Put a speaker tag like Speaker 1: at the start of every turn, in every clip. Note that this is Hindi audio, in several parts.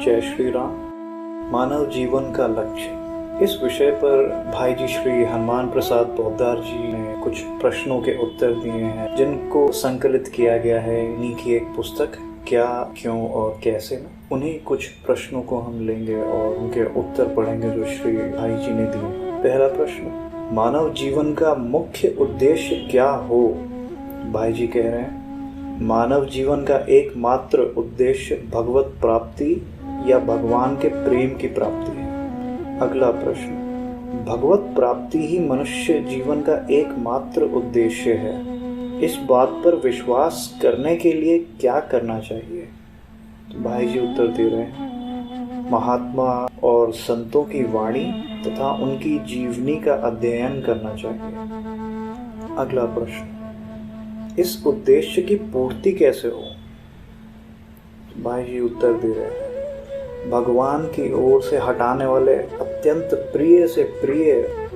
Speaker 1: जय श्री राम। मानव जीवन का लक्ष्य, इस विषय पर भाई जी श्री हनुमान प्रसाद पोद्दार जी ने कुछ प्रश्नों के उत्तर दिए हैं, जिनको संकलित किया गया है इन्हीं की एक पुस्तक क्या, क्यों और कैसे में। उन्हीं कुछ प्रश्नों को हम लेंगे और उनके उत्तर पढ़ेंगे जो श्री भाई जी ने दिए। पहला प्रश्न, मानव जीवन का मुख्य उद्देश्य क्या हो। भाई जी कह रहे हैं मानव जीवन का एकमात्र उद्देश्य भगवत प्राप्ति या भगवान के प्रेम की प्राप्ति है। अगला प्रश्न, भगवत प्राप्ति ही मनुष्य जीवन का एकमात्र उद्देश्य है। इस बात पर विश्वास करने के लिए क्या करना चाहिए। तो भाई जी उत्तर दे रहे हैं महात्मा और संतों की वाणी तथा उनकी जीवनी का अध्ययन करना चाहिए। अगला प्रश्न, इस उद्देश्य की पूर्ति कैसे हो। भाई जी उत्तर दे रहे हैं भगवान की ओर से हटाने वाले अत्यंत प्रिय से प्रिय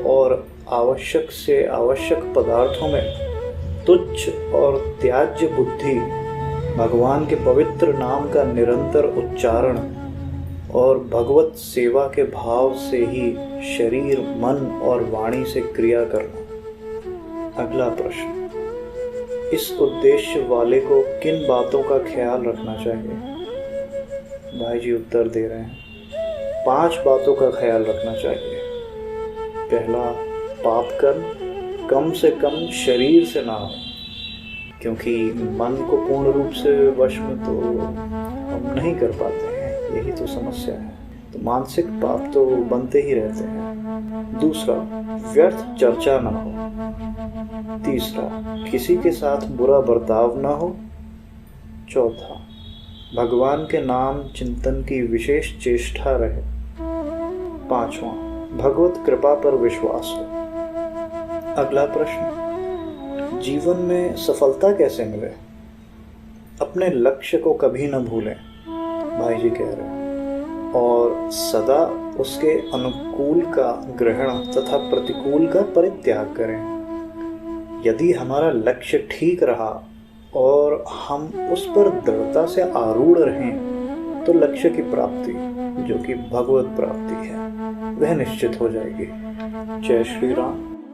Speaker 1: और आवश्यक से आवश्यक पदार्थों में तुच्छ और त्याज्य बुद्धि, भगवान के पवित्र नाम का निरंतर उच्चारण और भगवत सेवा के भाव से ही शरीर, मन और वाणी से क्रिया करना। अगला प्रश्न, इस उद्देश्य वाले को किन बातों का ख्याल रखना चाहिए। भाई जी उत्तर दे रहे हैं 5 बातों का ख्याल रखना चाहिए। पहला, पाप कर्म कम से कम शरीर से ना हो, क्योंकि मन को पूर्ण रूप से वश में तो हम नहीं कर पाते हैं, यही तो समस्या है। तो मानसिक पाप तो बनते ही रहते हैं। दूसरा, व्यर्थ चर्चा ना हो। तीसरा, किसी के साथ बुरा बर्ताव ना हो। चौथा, भगवान के नाम चिंतन की विशेष चेष्टा रहे। पांचवा, भगवत कृपा पर विश्वास हो। अगला प्रश्न, जीवन में सफलता कैसे मिले। अपने लक्ष्य को कभी न भूलें, भाई जी कह रहे हैं, और सदा उसके अनुकूल का ग्रहण तथा प्रतिकूल का परित्याग करें। यदि हमारा लक्ष्य ठीक रहा और हम उस पर दृढ़ता से आरूढ़ रहें तो लक्ष्य की प्राप्ति, जो कि भगवत प्राप्ति है, वह निश्चित हो जाएगी। जय श्री राम।